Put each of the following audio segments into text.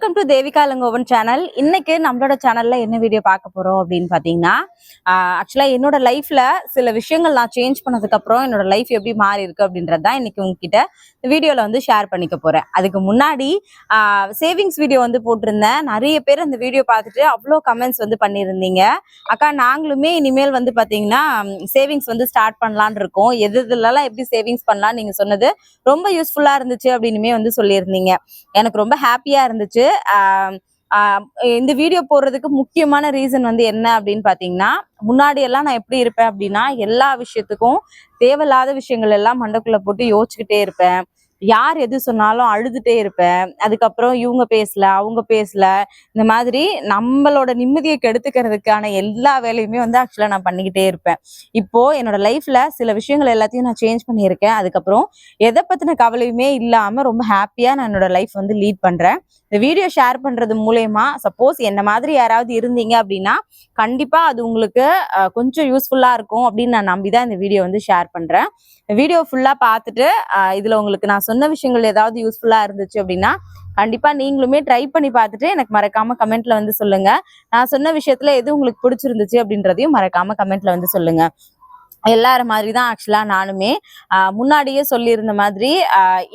Welcome to Devika Ilangovan channel. இன்னைக்கு நம்மளோட சேனல்ல என்ன வீடியோ பார்க்க போறோம் அப்படின்னு பாத்தீங்கன்னா, ஆக்சுவலா என்னோட லைஃப்ல சில விஷயங்கள் நான் சேஞ்ச் பண்ணதுக்கு அப்புறம் என்னோட லைஃப் எப்படி மாறி இருக்கு அப்படின்றதான் இன்னைக்கு உங்ககிட்ட வீடியோல வந்து ஷேர் பண்ணிக்க போறேன். அதுக்கு முன்னாடி சேவிங்ஸ் வீடியோ வந்து போட்டிருந்தேன். நிறைய பேர் அந்த வீடியோ பார்த்துட்டு அவ்வளோ கமெண்ட்ஸ் வந்து பண்ணியிருந்தீங்க. அக்கா நாங்களுமே இனிமேல் வந்து பாத்தீங்கன்னா சேவிங்ஸ் வந்து ஸ்டார்ட் பண்ணலான் இருக்கோம், எதுலாம் எப்படி சேவிங்ஸ் பண்ணலாம் நீங்க சொன்னது ரொம்ப யூஸ்ஃபுல்லா இருந்துச்சு அப்படின்னுமே வந்து சொல்லியிருந்தீங்க. எனக்கு ரொம்ப ஹாப்பியா இருந்துச்சு. இந்த வீடியோ போடுறதுக்கு முக்கியமான ரீசன் வந்து என்ன அப்படின்னு பாத்தீங்கன்னா, முன்னாடி எல்லாம் நான் எப்படி இருப்பேன் அப்படின்னா, எல்லா விஷயத்துக்கும் தேவையில்லாத விஷயங்கள் எல்லாம் மண்டைக்குள்ள போட்டு யோசிச்சுக்கிட்டே இருப்பேன். யார் எது சொன்னாலும் அழுதுட்டே இருப்பேன். அதுக்கப்புறம் இவங்க பேசல அவங்க பேசல, இந்த மாதிரி நம்மளோட நிம்மதியை கெடுத்துக்கிறதுக்கான எல்லா வேலையுமே வந்து ஆக்சுவலா நான் பண்ணிக்கிட்டே இருப்பேன். இப்போ என்னோட லைஃப்ல சில விஷயங்கள் எல்லாத்தையும் நான் சேஞ்ச் பண்ணியிருக்கேன். அதுக்கப்புறம் எதை பத்தின கவலையுமே இல்லாம ரொம்ப ஹாப்பியா நான் என்னோட லைஃப் வந்து லீட் பண்றேன். இந்த வீடியோ ஷேர் பண்றது மூலயமா சப்போஸ் என்ன மாதிரி யாராவது இருந்தீங்க அப்படின்னா கண்டிப்பா அது உங்களுக்கு கொஞ்சம் யூஸ்ஃபுல்லா இருக்கும் அப்படின்னு நான் நம்பிதான் இந்த வீடியோ வந்து ஷேர் பண்றேன். வீடியோ ஃபுல்லா பார்த்துட்டு இதுல உங்களுக்கு நான் சொன்ன விஷயங்கள் ஏதாவது யூஸ்ஃபுல்லா இருந்துச்சு அப்படின்னா கண்டிப்பா நீங்களுமே ட்ரை பண்ணி பார்த்துட்டு எனக்கு மறக்காம கமெண்ட்ல வந்து சொல்லுங்க. நான் சொன்ன விஷயத்துல எது உங்களுக்கு பிடிச்சிருந்துச்சு அப்படின்றதையும் மறக்காம கமெண்ட்ல வந்து சொல்லுங்க. எல்லாரும் மாதிரிதான் ஆக்சுவலா நானுமே முன்னாடியே சொல்லியிருந்த மாதிரி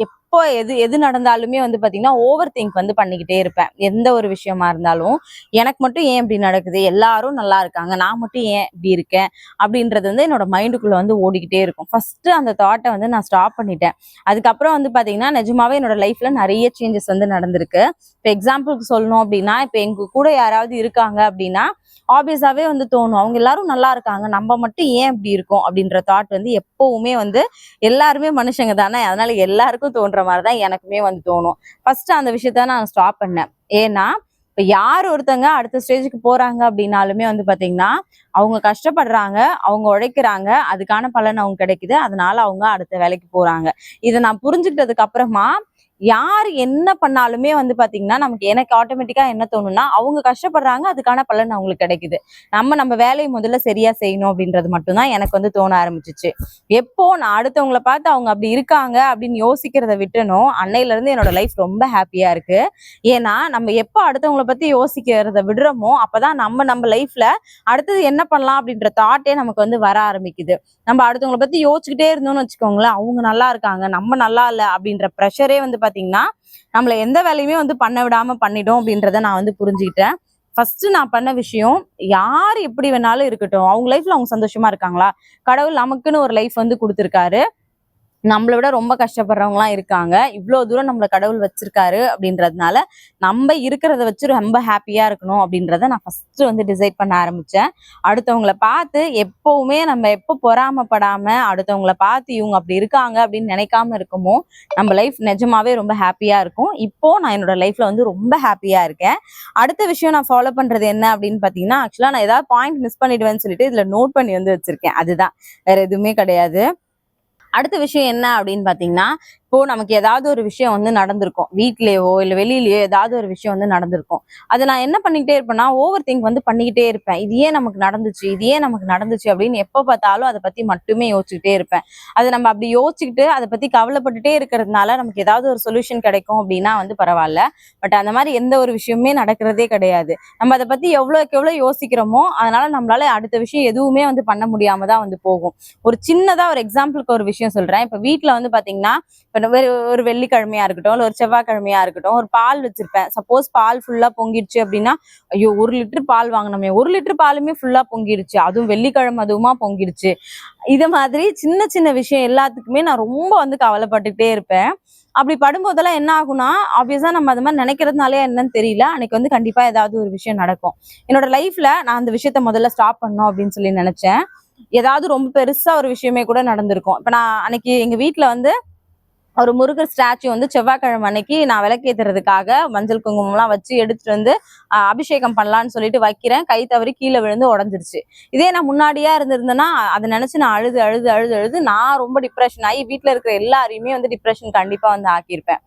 எப்போ எது எது நடந்தாலுமே வந்து பாத்தீங்கன்னா ஓவர் திங்க் வந்து பண்ணிக்கிட்டே இருப்பேன். எந்த ஒரு விஷயமா இருந்தாலும் எனக்கு மட்டும் ஏன் இப்படி நடக்குது, எல்லாரும் நல்லா இருக்காங்க, நான் மட்டும் ஏன் இப்படி இருக்கேன் அப்படின்றது வந்து என்னோட மைண்டுக்குள்ள வந்து ஓடிக்கிட்டே இருக்கும். ஃபர்ஸ்ட் அந்த தாட்டை வந்து நான் ஸ்டாப் பண்ணிட்டேன். அதுக்கப்புறம் வந்து பாத்தீங்கன்னா நிஜமாவே என்னோட லைஃப்ல நிறைய சேஞ்சஸ் வந்து நடந்திருக்கு. இப்போ எக்ஸாம்பிளுக்கு சொல்லணும் அப்படின்னா, இப்போ எங்க கூட யாராவது இருக்காங்க அப்படின்னா ஆப்வியஸாவே வந்து தோணும், அவங்க எல்லாரும் நல்லா இருக்காங்க, நம்ம மட்டும் ஏன் இப்படி இருக்கோம் அப்படின்ற தாட் வந்து எப்பவுமே வந்து எல்லாருமே மனுஷங்க தானே, அதனால எல்லாருக்கும் தோன்ற மாதிரிதான் எனக்குமே வந்து தோணும். ஃபர்ஸ்ட் அந்த விஷயத்த நான் ஸ்டாப் பண்ணேன். ஏன்னா இப்ப யார் ஒருத்தங்க அடுத்த ஸ்டேஜுக்கு போறாங்க அப்படின்னாலுமே வந்து பாத்தீங்கன்னா அவங்க கஷ்டப்படுறாங்க, அவங்க உழைக்கிறாங்க, அதுக்கான பலன் அவங்க கிடைக்குது, அதனால அவங்க அடுத்த வேலைக்கு போறாங்க. இதை நான் புரிஞ்சுக்கிட்டதுக்கு அப்புறமா யார் என்ன பண்ணாலுமே வந்து பாத்தீங்கன்னா எனக்கு ஆட்டோமேட்டிக்கா என்ன தோணும்னா அவங்க கஷ்டப்படுறாங்க, அதுக்கான பலன் அவங்களுக்கு கிடைக்குது, நம்ம வேலையை முதல்ல சரியா செய்யணும் அப்படின்றது மட்டும்தான் எனக்கு வந்து தோண ஆரம்பிச்சிச்சு. எப்போ நான் அடுத்தவங்களை பார்த்து அவங்க அப்படி இருக்காங்க அப்படின்னு யோசிக்கிறத விட்டனும் அன்னையில இருந்து என்னோட லைஃப் ரொம்ப ஹாப்பியா இருக்கு. ஏன்னா நம்ம எப்போ அடுத்தவங்களை பத்தி யோசிக்கிறத விடுறோமோ அப்பதான் நம்ம லைஃப்ல அடுத்தது என்ன பண்ணலாம் அப்படின்ற தாட்டே நமக்கு வந்து வர ஆரம்பிக்குது. நம்ம அடுத்தவங்களை பத்தி யோசிச்சுக்கிட்டே இருந்தோம்னு வச்சுக்கோங்களேன், அவங்க நல்லா இருக்காங்க நம்ம நல்லா இல்லை அப்படின்ற ப்ரெஷரே வந்து பாத்தீங்கன்னா நம்மள எந்த வேலையுமே வந்து பண்ண விடாம பண்ணிடும் அப்படின்றத நான் வந்து புரிஞ்சுக்கிட்டேன். ஃபர்ஸ்ட் நான் பண்ண விஷயம், யார் எப்படி வேணாலும் இருக்கட்டும், அவங்க லைஃப்ல அவங்க சந்தோஷமா இருக்காங்களா, கடவுள் நமக்குன்னு ஒரு லைஃப் வந்து கொடுத்துருக்காரு, நம்மளை விட ரொம்ப கஷ்டப்படுறவங்களாம் இருக்காங்க, இவ்வளவு தூரம் நம்மள கடவுள் வச்சிருக்காரு அப்படின்றதுனால நம்ம இருக்கிறத வச்சு ரொம்ப ஹாப்பியா இருக்கணும் அப்படின்றத நான் ஃபர்ஸ்ட் வந்து டிசைட் பண்ண ஆரம்பிச்சேன். அடுத்தவங்களை பார்த்து எப்பவுமே நம்ம எப்போ பொறாமப்படாம அடுத்தவங்களை பார்த்து இவங்க அப்படி இருக்காங்க அப்படின்னு நினைக்காம இருக்குமோ நம்ம லைஃப் நிஜமாவே ரொம்ப ஹாப்பியா இருக்கும். இப்போ நான் என்னோட லைஃப்ல வந்து ரொம்ப ஹாப்பியா இருக்கேன். அடுத்த விஷயம் நான் ஃபாலோ பண்றது என்ன அப்படின்னு பாத்தீங்கன்னா, ஆக்சுவலா நான் ஏதாவது பாயிண்ட் மிஸ் பண்ணிடுவேன்னு சொல்லிட்டு இதுல நோட் பண்ணி வந்து வச்சிருக்கேன். அதுதான், வேற எதுவுமே கிடையாது. அடுத்த விஷயம் என்ன அப்படின்னு பாத்தீங்கன்னா, இப்போ நமக்கு ஏதாவது ஒரு விஷயம் வந்து நடந்திருக்கும், வீட்லயோ இல்ல வெளியிலயோ ஏதாவது ஒரு விஷயம் வந்து நடந்திருக்கும். அதை நான் என்ன பண்ணிக்கிட்டே இருப்பேன்னா ஓவர் திங்க் வந்து பண்ணிக்கிட்டே இருப்பேன். இது ஏன் நமக்கு நடந்துச்சு, இது ஏன் நமக்கு நடந்துச்சு அப்படின்னு எப்ப பார்த்தாலும் அதை பத்தி மட்டுமே யோசிச்சுக்கிட்டே இருப்பேன். அதை நம்ம அப்படி யோசிச்சுக்கிட்டு அதை பத்தி கவலைப்பட்டுட்டே இருக்கிறதுனால நமக்கு ஏதாவது ஒரு சொல்யூஷன் கிடைக்கும் அப்படின்னா வந்து பரவாயில்ல. பட் அந்த மாதிரி எந்த ஒரு விஷயமே நடக்கிறதே கிடையாது. நம்ம அதை பத்தி எவ்வளவுக்கு எவ்வளவு யோசிக்கிறோமோ அதனால நம்மளால அடுத்த விஷயம் எதுவுமே வந்து பண்ண முடியாம தான் வந்து போகும். ஒரு சின்னதா ஒரு எக்ஸாம்பிளுக்கு ஒரு விஷயம் சொல்றேன். இப்ப வீட்டுல வந்து பாத்தீங்கன்னா ஒரு வெள்ளிக்கிழமையா இருக்கட்டும் இல்ல ஒரு செவ்வாய்க்கிழமையா இருக்கட்டும், ஒரு பால் வச்சிருப்பேன். சப்போஸ் பால் ஃபுல்லா பொங்கிடுச்சு அப்படின்னா, ஐயோ 1 லிட்டர் பால் வாங்கினோமே, 1 லிட்டர் பாலுமே ஃபுல்லா பொங்கிடுச்சு, அதுவும் வெள்ளிக்கிழமை அதுவுமா பொங்கிடுச்சு. இது மாதிரி சின்ன சின்ன விஷயம் எல்லாத்துக்குமே நான் ரொம்ப வந்து கவலைப்பட்டுட்டே இருப்பேன். அப்படி படும்போதெல்லாம் என்ன ஆகும்னா ஆப்வியஸா நம்ம அது மாதிரி நினைக்கிறதுனாலே என்னன்னு தெரியல, அன்னைக்கு வந்து கண்டிப்பா ஏதாவது ஒரு விஷயம் நடக்கும். என்னோட லைஃப்ல நான் அந்த விஷயத்த முதல்ல ஸ்டாப் பண்ணணும் அப்படின்னு சொல்லி நினைச்சேன். ஏதாவது ரொம்ப பெருசா ஒரு விஷயமே கூட நடந்திருக்கும். இப்ப நான் அன்னைக்கு எங்க வீட்டுல வந்து ஒரு முருகர் ஸ்டாச்சு வந்து செவ்வாய்க்கிழமை அன்னைக்கு நான் விளக்கேத்துறதுக்காக மஞ்சள் குங்குமம் எல்லாம் வச்சு எடுத்துட்டு வந்து அபிஷேகம் பண்ணலான்னு சொல்லிட்டு வைக்கிறேன், கை தவறி கீழே விழுந்து உடஞ்சிருச்சு. இதே நான் முன்னாடியா இருந்திருந்தேன்னா அதை நினைச்சு நான் அழுது அழுது அழுது அழுது நான் ரொம்ப டிப்ரெஷன் ஆகி வீட்டுல இருக்கிற எல்லாரையுமே வந்து டிப்ரெஷன் கண்டிப்பா வந்து ஆக்கியிருப்பேன்.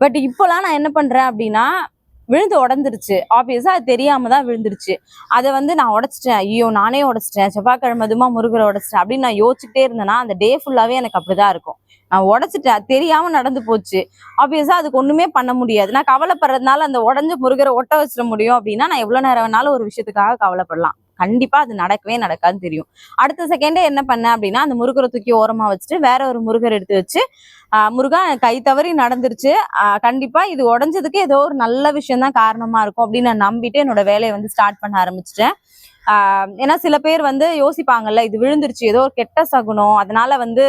பட் இப்போலாம் நான் என்ன பண்றேன் அப்படின்னா, விழுந்து உடஞ்சிருச்சு. ஆப்வியஸா அது தெரியாம தான் விழுந்துருச்சு. அதை வந்து நான் உடைச்சிட்டேன், ஐயோ நானே உடைச்சிட்டேன், செவ்வாய்க்கிழமை அதுமா முருகரை உடைச்சிட்டேன் அப்படின்னு நான் யோசிச்சுட்டே இருந்தேன்னா அந்த டே ஃபுல்லாவே எனக்கு அப்படிதான் இருக்கும். நான் உடைச்சிட்டேன், அது தெரியாம நடந்து போச்சு. ஆப்வியஸா அதுக்கு ஒண்ணுமே பண்ண முடியாது. நான் கவலைப்படுறதுனால அந்த உடஞ்ச முருகரை ஒட்ட வச்சிட முடியும் அப்படின்னா நான் எவ்வளவு நேரம் வேணாலும் ஒரு விஷயத்துக்காக கவலைப்படலாம். கண்டிப்பா அது நடக்கவே நடக்காதுன்னு தெரியும். அடுத்த செகண்டே என்ன பண்ணேன் அப்படின்னா அந்த முருகரை தூக்கி ஓரமா வச்சுட்டு வேற ஒரு முருகர் எடுத்து வச்சு முருகா கை தவறி நடந்துருச்சு, கண்டிப்பா இது உடஞ்சதுக்கு ஏதோ ஒரு நல்ல விஷயம் தான் காரணமா இருக்கும் அப்படின்னு நான் நம்பிட்டு என்னோட வேலையை வந்து ஸ்டார்ட் பண்ண ஆரம்பிச்சிட்டேன். ஏன்னா சில பேர் வந்து யோசிப்பாங்கல்ல, இது விழுந்துருச்சு ஏதோ ஒரு கெட்ட சகுனம், அதனால வந்து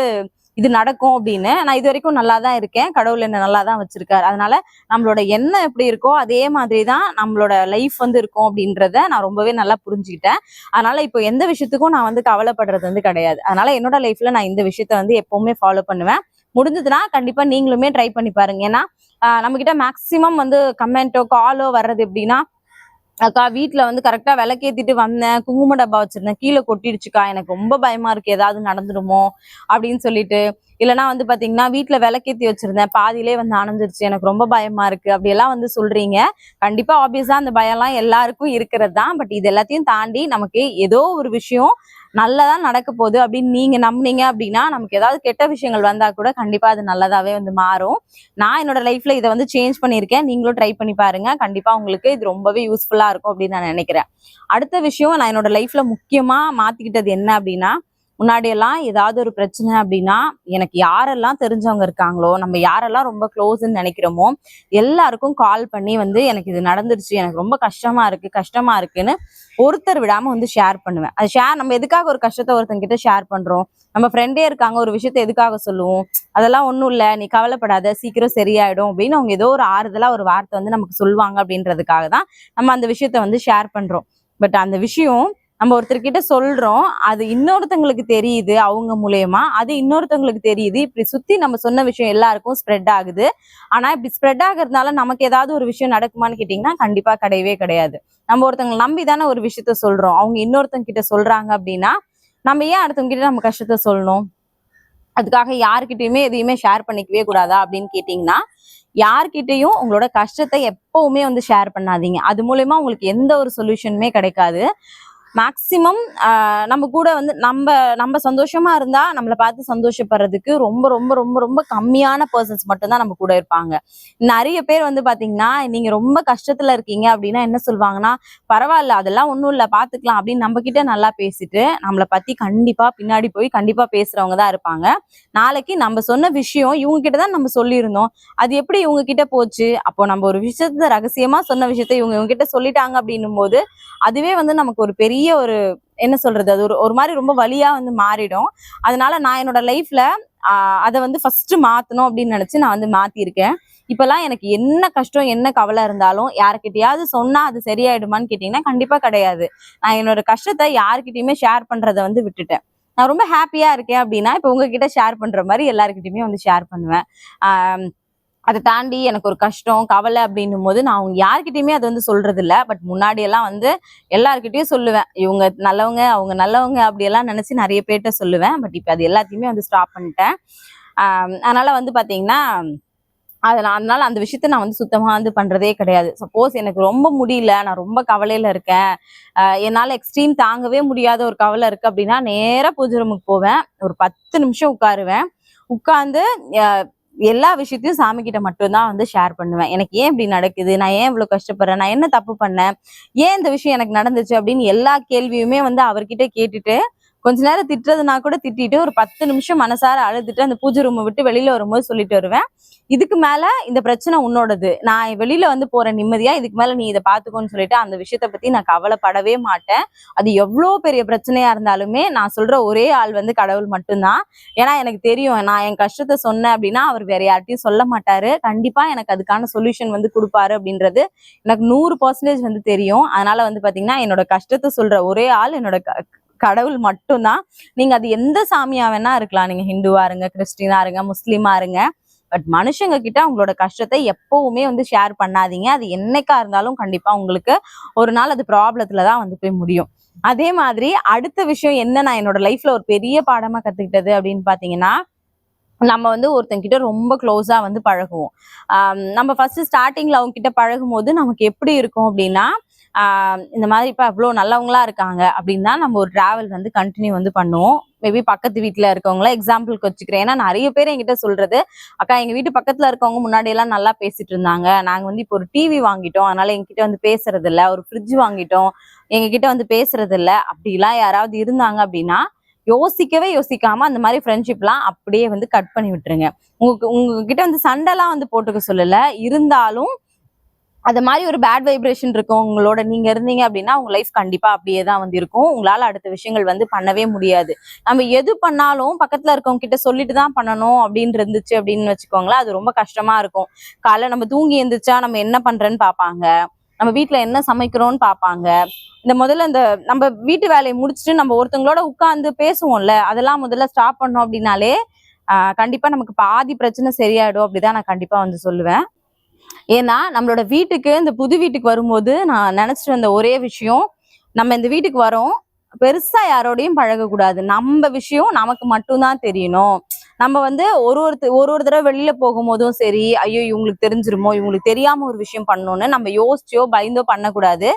இது நடக்கும் அப்படின்னு. நான் இது வரைக்கும் நல்லா தான் இருக்கேன், கடவுள் என்ன நல்லா தான் வச்சிருக்காரு. அதனால நம்மளோட எண்ணம் எப்படி இருக்கோ அதே மாதிரி தான் நம்மளோட லைஃப் வந்து இருக்கும் அப்படின்றத நான் ரொம்பவே நல்லா புரிஞ்சுக்கிட்டேன். அதனால இப்போ எந்த விஷயத்துக்கும் நான் வந்து கவலைப்படுறது வந்து கிடையாது. அதனால என்னோட லைஃப்ல நான் இந்த விஷயத்த வந்து எப்பவுமே ஃபாலோ பண்ணுவேன். முடிஞ்சதுன்னா கண்டிப்பா நீங்களுமே ட்ரை பண்ணி பாருங்க. ஏன்னா நம்ம கிட்ட மேக்சிமம் வந்து கமெண்டோ காலோ வர்றது எப்படின்னா, அக்கா வீட்டுல வந்து கரெக்டா விளக்கேத்திட்டு வந்தேன், குங்கும டப்பா வச்சிருந்தேன், கீழே கொட்டிடுச்சுக்கா, எனக்கு ரொம்ப பயமா இருக்கு ஏதாவது நடந்துடுமோ அப்படின்னு சொல்லிட்டு. இல்லைன்னா வந்து பாத்தீங்கன்னா வீட்டுல விளக்கேத்தி வச்சிருந்தேன், பாதியிலே வந்து அணைஞ்சிருச்சு, எனக்கு ரொம்ப பயமா இருக்கு அப்படியெல்லாம் வந்து சொல்றீங்க. கண்டிப்பா ஆப்வியஸா அந்த பயம்லாம் எல்லாருக்கும் இருக்கிறது தான். பட் இது எல்லாத்தையும் தாண்டி நமக்கு ஏதோ ஒரு விஷயம் நல்லதா நடக்க போகுது அப்படின்னு நீங்க நம்புனீங்க அப்படின்னா நமக்கு ஏதாவது கெட்ட விஷயங்கள் வந்தா கூட கண்டிப்பா அது நல்லதாவே வந்து மாறும். நான் என்னோட லைஃப்ல இதை வந்து சேஞ்ச் பண்ணியிருக்கேன், நீங்களும் ட்ரை பண்ணி பாருங்க. கண்டிப்பா உங்களுக்கு இது ரொம்பவே யூஸ்ஃபுல்லா இருக்கும் அப்படின்னு நான் நினைக்கிறேன். அடுத்த விஷயம் நான் என்னோட லைஃப்ல முக்கியமா மாத்திக்கிட்டது என்ன அப்படின்னா, முன்னாடி எல்லாம் ஏதாவது ஒரு பிரச்சனை அப்படின்னா எனக்கு யாரெல்லாம் தெரிஞ்சவங்க இருக்காங்களோ, நம்ம யாரெல்லாம் ரொம்ப க்ளோஸ்ன்னு நினைக்கிறோமோ எல்லாருக்கும் கால் பண்ணி வந்து எனக்கு இது நடந்துருச்சு, எனக்கு ரொம்ப கஷ்டமா இருக்குன்னு ஒருத்தர் விடாம வந்து ஷேர் பண்ணுவேன். அது நம்ம எதுக்காக ஒரு கஷ்டத்தை ஒருத்தங்க கிட்ட ஷேர் பண்றோம்? நம்ம ஃப்ரெண்டே இருக்காங்க, ஒரு விஷயத்த எதுக்காக சொல்லுவோம்? அதெல்லாம் ஒண்ணும் இல்ல, நீ கவலைப்படாத, சீக்கிரம் சரியாயிடும் அப்படின்னு அவங்க ஏதோ ஒரு ஆறுதலா ஒரு வார்த்தை வந்து நமக்கு சொல்லுவாங்க அப்படின்றதுக்காக தான் நம்ம அந்த விஷயத்த வந்து ஷேர் பண்றோம். பட் அந்த விஷயம் நம்ம ஒருத்தர்கிட்ட சொல்றோம், அது இன்னொருத்தங்களுக்கு தெரியுது அவங்க மூலியமா, அது இன்னொருத்தவங்களுக்கு தெரியுது, இப்படி சுத்தி நம்ம சொன்ன விஷயம் எல்லாருக்கும் ஸ்ப்ரெட் ஆகுது. ஆனா இப்படி ஸ்ப்ரெட் ஆகுறதுனால நமக்கு ஏதாவது ஒரு விஷயம் நடக்குமான்னு கேட்டீங்கன்னா கண்டிப்பா கிடையவே கிடையாது. நம்ம ஒருத்தவங்களை நம்பி தானே ஒரு விஷயத்த சொல்றோம், அவங்க இன்னொருத்தங்க கிட்ட சொல்றாங்க அப்படின்னா நம்ம ஏன் அடுத்தவங்க கிட்ட நம்ம கஷ்டத்தை சொல்லணும்? அதுக்காக யாருக்கிட்டயுமே எதையுமே ஷேர் பண்ணிக்கவே கூடாதா அப்படின்னு கேட்டீங்கன்னா, யார்கிட்டயும் உங்களோட கஷ்டத்தை எப்பவுமே வந்து ஷேர் பண்ணாதீங்க. அது மூலயமா உங்களுக்கு எந்த ஒரு சொல்யூஷனுமே கிடைக்காது. மேக்சிமம் நம்ம கூட வந்து நம்ம நம்ம சந்தோஷமா இருந்தா நம்மளை பார்த்து சந்தோஷப்படுறதுக்கு ரொம்ப ரொம்ப ரொம்ப ரொம்ப கம்மியான பர்சன்ஸ் மட்டும்தான் நம்ம கூட இருப்பாங்க. நிறைய பேர் வந்து பாத்தீங்கன்னா நீங்க ரொம்ப கஷ்டத்துல இருக்கீங்க அப்படின்னா என்ன சொல்லுவாங்கன்னா, பரவாயில்ல அதெல்லாம் ஒண்ணும் இல்ல பாத்துக்கலாம் அப்படின்னு நம்ம கிட்ட நல்லா பேசிட்டு நம்மளை பத்தி கண்டிப்பா பின்னாடி போய் கண்டிப்பா பேசுறவங்க தான் இருப்பாங்க. நாளைக்கு நம்ம சொன்ன விஷயம் இவங்க கிட்டதான் நம்ம சொல்லியிருந்தோம், அது எப்படி இவங்க கிட்ட போச்சு, அப்போ நம்ம ஒரு விஷயத்த ரகசியமா சொன்ன விஷயத்த இவங்க கிட்ட சொல்லிட்டாங்க அப்படின்னும் போது அதுவே வந்து நமக்கு ஒரு பெரிய ஒரு என்ன சொல்றது, அது ஒரு ஒரு மாதிரி ரொம்ப வலியா வந்து மாறிடும். அதனால நான் என்னோட லைஃப்ல அதை வந்து ஃபர்ஸ்ட் மாத்தணும் அப்படின்னு நினைச்சு நான் வந்து மாத்திருக்கேன். இப்பெல்லாம் எனக்கு என்ன கஷ்டம் என்ன கவலை இருந்தாலும் யாருக்கிட்டையாவது சொன்னா அது சரியாயிடுமான்னு கேட்டீங்கன்னா கண்டிப்பா கிடையாது. நான் என்னோட கஷ்டத்தை யாருக்கிட்டயுமே ஷேர் பண்றதை வந்து விட்டுட்டேன். நான் ரொம்ப ஹாப்பியா இருக்கேன் அப்படின்னா இப்ப உங்ககிட்ட ஷேர் பண்ற மாதிரி எல்லாருக்கிட்டையுமே வந்து ஷேர் பண்ணுவேன். ஆஹ் அதை தாண்டி எனக்கு ஒரு கஷ்டம் கவலை அப்படின்னும் போது நான் அவங்க யார்கிட்டயுமே அது வந்து சொல்றது இல்ல. பட் முன்னாடி எல்லாம் வந்து எல்லார்கிட்டயும் சொல்லுவேன், இவங்க நல்லவங்க அவங்க நல்லவங்க அப்படியெல்லாம் நினைச்சு நிறைய பேர்ட்ட சொல்லுவேன். பட் இப்ப அது எல்லாத்தையுமே வந்து ஸ்டாப் பண்ணிட்டேன். அதனால வந்து பாத்தீங்கன்னா அதனால அந்த விஷயத்த நான் வந்து சுத்தமா வந்து பண்றதே கிடையாது. சப்போஸ் எனக்கு ரொம்ப முடியல, நான் ரொம்ப கவலையில இருக்கேன், என்னால எக்ஸ்ட்ரீம் தாங்கவே முடியாத ஒரு கவலை இருக்கு அப்படின்னா நேரா பூஜை ரூமுக்கு போவேன், ஒரு 10 நிமிஷம் உட்காருவேன். உட்கார்ந்து எல்லா விஷயத்தையும் சாமி கிட்ட மட்டும்தான் வந்து ஷேர் பண்ணுவேன். எனக்கு ஏன் இப்படி நடக்குது, நான் ஏன் இவ்வளவு கஷ்டப்படுறேன், நான் என்ன தப்பு பண்ணேன், ஏன் இந்த விஷயம் எனக்கு நடந்துச்சு அப்படின்னு எல்லா கேள்வியுமே வந்து அவர்கிட்ட கேட்டுட்டு கொஞ்ச நேரம் திட்டுறதுனா கூட திட்டிட்டு ஒரு 10 நிமிஷம் மனசார அழுதுட்டு அந்த பூஜை ரூமை விட்டு வெளியில வரும்போது சொல்லிட்டு வருவேன், இதுக்கு மேல இந்த பிரச்சனை உன்னோடது, நான் வெளியில வந்து போறேன் நிம்மதியா, இதுக்கு மேல நீ இதை பாத்துக்கோன்னு சொல்லிட்டு அந்த விஷயத்த பத்தி நான் கவலைப்படவே மாட்டேன். அது எவ்வளவு பெரிய பிரச்சனையா இருந்தாலுமே நான் சொல்ற ஒரே ஆள் வந்து கடவுள் மட்டும்தான். ஏன்னா எனக்கு தெரியும், நான் என் கஷ்டத்தை சொன்னேன் அப்படின்னா அவர் வேற யார்ட்டையும் சொல்ல மாட்டாரு, கண்டிப்பா எனக்கு அதுக்கான சொல்யூஷன் வந்து கொடுப்பாரு அப்படின்றது எனக்கு 100% வந்து தெரியும். அதனால வந்து பாத்தீங்கன்னா என்னோட கஷ்டத்தை சொல்ற ஒரே ஆள் என்னோட கடவுள் மட்டும்தான். நீங்க அது எந்த சாமியா வேணா இருக்கலாம், நீங்க ஹிந்துவா இருங்க, கிறிஸ்டினா இருங்க, முஸ்லீமா இருங்க, பட் மனுஷங்க கிட்ட உங்களோட கஷ்டத்தை எப்பவுமே வந்து ஷேர் பண்ணாதீங்க. அது என்னைக்கா இருந்தாலும் கண்டிப்பா உங்களுக்கு ஒரு நாள் அது ப்ராப்ளத்துலதான் வந்து போய் முடியும். அதே மாதிரி அடுத்த விஷயம் என்ன நான் என்னோட லைஃப்ல ஒரு பெரிய பாடமா கத்துக்கிட்டது அப்படின்னு பாத்தீங்கன்னா, நம்ம வந்து ஒருத்தங்கிட்ட ரொம்ப க்ளோஸா வந்து பழகுவோம். நம்ம ஃபர்ஸ்ட் ஸ்டார்டிங்ல அவங்க கிட்ட பழகும் போது நமக்கு எப்படி இருக்கும் அப்படின்னா, இந்த மாதிரி இப்ப அவ்வளோ நல்லவங்களா இருக்காங்க அப்படின்னா நம்ம ஒரு டிராவல் வந்து கண்டினியூ வந்து பண்ணுவோம். மேபி பக்கத்து வீட்டுல இருக்கவங்கள எக்ஸாம்பிளுக்கு வச்சுக்கிறேன். ஏன்னா நிறைய பேர் என்கிட்ட சொல்றது, அக்கா எங்க வீட்டு பக்கத்துல இருக்கவங்க முன்னாடி எல்லாம் நல்லா பேசிட்டு இருந்தாங்க. நாங்க வந்து இப்போ ஒரு டிவி வாங்கிட்டோம். அதனால எங்ககிட்ட வந்து பேசுறது இல்ல. ஒரு ஃப்ரிட்ஜ் வாங்கிட்டோம். எங்க கிட்ட வந்து பேசுறது இல்ல. அப்படிலாம் யாராவது இருந்தாங்க அப்படின்னா யோசிக்கவே யோசிக்காம அந்த மாதிரி ஃப்ரெண்ட்ஷிப்லாம் அப்படியே வந்து கட் பண்ணி விட்டுருங்க. உங்ககிட்ட வந்து சண்டைலாம் வந்து போட்டுக்க சொல்லல. இருந்தாலும் அது மாதிரி ஒரு பேட் வைப்ரேஷன் இருக்கும் உங்களோட நீங்க இருந்தீங்க அப்படின்னா உங்க லைஃப் கண்டிப்பா அப்படியே தான் வந்து இருக்கும். உங்களால அடுத்த விஷயங்கள் வந்து பண்ணவே முடியாது. நம்ம எது பண்ணாலும் பக்கத்துல இருக்கவங்க கிட்ட சொல்லிட்டு தான் பண்ணணும் அப்படின்னு இருந்துச்சு அப்படின்னு வச்சுக்கோங்களேன், அது ரொம்ப கஷ்டமா இருக்கும். காலைல நம்ம தூங்கி எந்திரிச்சா நம்ம என்ன பண்றேன்னு பாப்பாங்க, நம்ம வீட்டுல என்ன சமைக்கிறோம்னு பாப்பாங்க. முதல்ல இந்த நம்ம வீட்டு வேலையை முடிச்சுட்டு நம்ம ஒருத்தவங்களோட உட்கார்ந்து பேசுவோம்ல, அதெல்லாம் முதல்ல ஸ்டாப் பண்ணோம் அப்படின்னாலே கண்டிப்பா நமக்கு பாதி பிரச்சனை சரியாயிடும் அப்படிதான் நான் கண்டிப்பா வந்து சொல்லுவேன். ஏன்னா நம்மளோட வீட்டுக்கு இந்த புது வீட்டுக்கு வரும்போது நான் நினைச்சிட்டு வந்த ஒரே விஷயம், நம்ம இந்த வீட்டுக்கு வரோம், பெருசா யாரோடையும் பழகக்கூடாது. நம்ம விஷயம் நமக்கு மட்டும்தான் தெரியணும். நம்ம வந்து ஒரு தடவை வெளியில போகும்போதும் சரி, ஐயோ இவங்களுக்கு தெரிஞ்சிருமோ, இவங்களுக்கு தெரியாம ஒரு விஷயம் பண்ணணும்னு நம்ம யோசிச்சோ பயந்தோ பண்ணக்கூடாது.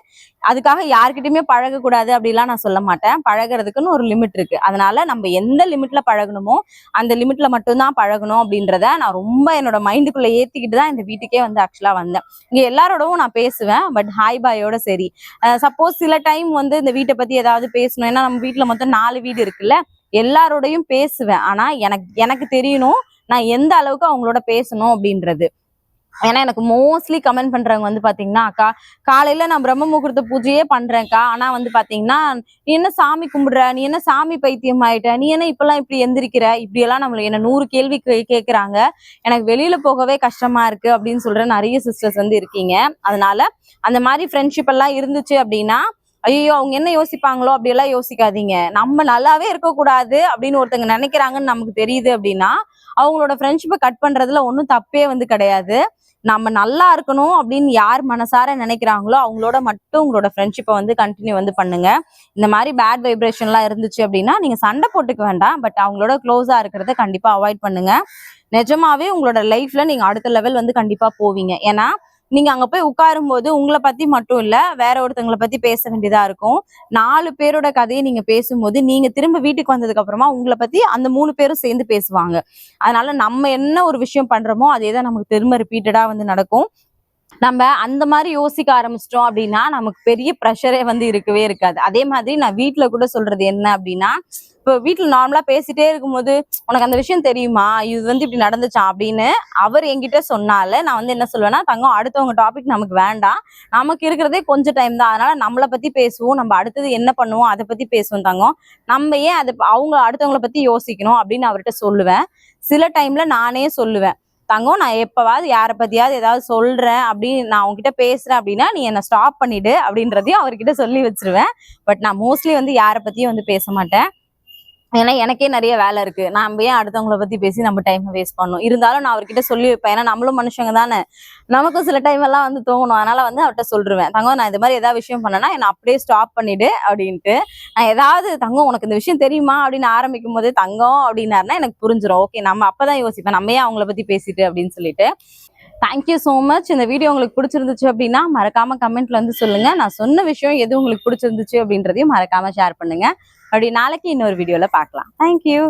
அதுக்காக யார்கிட்டயுமே பழகக்கூடாது அப்படிலாம் நான் சொல்ல மாட்டேன். பழகுறதுக்குன்னு ஒரு லிமிட் இருக்கு. அதனால நம்ம எந்த லிமிட்ல பழகணுமோ அந்த லிமிட்ல மட்டும்தான் பழகணும் அப்படின்றத நான் ரொம்ப என்னோட மைண்டுக்குள்ள ஏத்திக்கிட்டு தான் இந்த வீட்டுக்கே வந்து ஆக்சுவலா வந்தேன். இங்க எல்லாரோடவும் நான் பேசுவேன், பட் ஹாய் பாயோட சரி. சப்போஸ் சில டைம் வந்து இந்த வீட்டை பத்தி ஏதாவது பேசணும், ஏன்னா நம்ம வீட்டுல மொத்தம் 4 வீடு இருக்குல்ல, எல்லாரோடையும் பேசுவேன். ஆனா எனக்கு எனக்கு தெரியணும் நான் எந்த அளவுக்கு அவங்களோட பேசணும் அப்படின்றது. ஏன்னா எனக்கு மோஸ்ட்லி கமெண்ட் பண்றவங்க வந்து பாத்தீங்கன்னா, அக்கா காலையில நான் பிரம்ம முகூர்த்த பூஜையே பண்றேன்க்கா, ஆனா வந்து பாத்தீங்கன்னா நீ என்ன சாமி கும்பிடுற, நீ என்ன சாமி பைத்தியம் ஆயிட்ட, நீ என்ன இப்பெல்லாம் இப்படி எந்திரிக்கிற, இப்படி எல்லாம் நம்மள என்ன 100 கேள்வி கேக்குறாங்க. எனக்கு வெளியில போகவே கஷ்டமா இருக்கு அப்படின்னு சொல்ற நிறைய சிஸ்டர்ஸ் வந்து இருக்கீங்க. அதனால அந்த மாதிரி ஃப்ரெண்ட்ஷிப் எல்லாம் இருந்துச்சு அப்படின்னா, ஐயோ அவங்க என்ன யோசிப்பாங்களோ அப்படியெல்லாம் யோசிக்காதீங்க. நம்ம நல்லாவே இருக்கக்கூடாது அப்படின்னு ஒருத்தங்க நினைக்கிறாங்கன்னு நமக்கு தெரியுது அப்படின்னா அவங்களோட ஃப்ரெண்ட்ஷிப்பை கட் பண்றதுல ஒன்றும் தப்பே வந்து கிடையாது. நம்ம நல்லா இருக்கணும் அப்படின்னு யார் மனசார நினைக்கிறாங்களோ அவங்களோட மட்டும் உங்களோட ஃப்ரெண்ட்ஷிப்பை வந்து கண்டினியூ வந்து பண்ணுங்க. இந்த மாதிரி பேட் வைப்ரேஷன்லாம் இருந்துச்சு அப்படின்னா நீங்க சண்டை போட்டுக்க வேண்டாம், பட் அவங்களோட க்ளோஸா இருக்கிறத கண்டிப்பா அவாய்ட் பண்ணுங்க. நிஜமாவே உங்களோட லைஃப்ல நீங்க அடுத்த லெவல் வந்து கண்டிப்பா போவீங்க. ஏன்னா நீங்க அங்க போய் உட்காரும் போது உங்களை பத்தி மட்டும் இல்ல, வேற ஒருத்தவங்களை பத்தி பேச வேண்டியதா இருக்கும். 4 பேரோட கதையை நீங்க பேசும்போது நீங்க திரும்ப வீட்டுக்கு வந்ததுக்கு அப்புறமா உங்களை பத்தி அந்த 3 பேரும் சேர்ந்து பேசுவாங்க. அதனால நம்ம என்ன ஒரு விஷயம் பண்றோமோ அதேதான் நமக்கு திரும்ப ரிப்பீட்டடா வந்து நடக்கும். நம்ம அந்த மாதிரி யோசிக்க ஆரம்பிச்சிட்டோம் அப்படின்னா நமக்கு பெரிய ப்ரெஷரே வந்து இருக்கவே இருக்காது. அதே மாதிரி நான் வீட்டுல கூட சொல்றது என்ன அப்படின்னா, இப்போ வீட்டுல நார்மலா பேசிட்டே இருக்கும்போது உனக்கு அந்த விஷயம் தெரியுமா, இது வந்து இப்படி நடந்துச்சா அப்படின்னு அவர் என்கிட்ட சொன்னால நான் வந்து என்ன சொல்லுவேன்னா, தங்கம் அடுத்தவங்க டாபிக் நமக்கு வேண்டாம், நமக்கு இருக்கிறதே கொஞ்சம் டைம் தான், அதனால நம்மளை பத்தி பேசுவோம், நம்ம அடுத்தது என்ன பண்ணுவோம் அதை பத்தி பேசுவோம் தங்கம், நம்ம ஏன் அதை அவங்க அடுத்தவங்களை பத்தி யோசிக்கணும் அப்படின்னு அவர்கிட்ட சொல்லுவேன். சில டைம்ல நானே சொல்லுவேன், தங்கம் நான் எப்பவாவது யாரை பத்தியாவது ஏதாவது சொல்றேன் அப்படின்னு நான் உங்ககிட்ட பேசுறேன் அப்படின்னா நீ என்ன ஸ்டாப் பண்ணிடு அப்படின்றதையும் அவர்கிட்ட சொல்லி வச்சிருவேன். பட் நான் மோஸ்ட்லி வந்து யாரை பத்தியும் வந்து பேச மாட்டேன். ஏன்னா எனக்கே நிறைய வேலை இருக்கு. நம்ம ஏன் அடுத்தவங்கள பத்தி பேசி நம்ம டைம் வேஸ்ட் பண்ணணும். இருந்தாலும் நான் அவர்கிட்ட சொல்லி வைப்பேன். ஏன்னா நம்மளும் மனுஷங்க தானே, நமக்கும் சில டைம் எல்லாம் வந்து தோணும். அதனால வந்து அவர்கிட்ட சொல்லிருவேன், தங்கம் நான் இது மாதிரி ஏதாவது விஷயம் பண்ணேன்னா என்ன அப்படியே ஸ்டாப் பண்ணிடு அப்படின்ட்டு. நான் ஏதாவது தங்கம் உனக்கு இந்த விஷயம் தெரியுமா அப்படின்னு ஆரம்பிக்கும் போதே தங்கம் அப்படின்னாருன்னா எனக்கு புரிஞ்சிடும். ஓகே நம்ம அப்பதான் யோசிப்பேன் நம்ம ஏன் அவங்கள பத்தி பேசிட்டு அப்படின்னு சொல்லிட்டு. Thank you so much. இந்த வீடியோ உங்களுக்கு பிடிச்சிருந்துச்சு அப்படின்னா மறக்காம கமெண்ட்ல வந்து சொல்லுங்க. நான் சொன்ன விஷயம் எது உங்களுக்கு பிடிச்சிருந்துச்சு அப்படின்றதையும் மறக்காம ஷேர் பண்ணுங்க. அப்படி நாளைக்கு இன்னொரு வீடியோல பார்க்கலாம். தேங்க்யூ.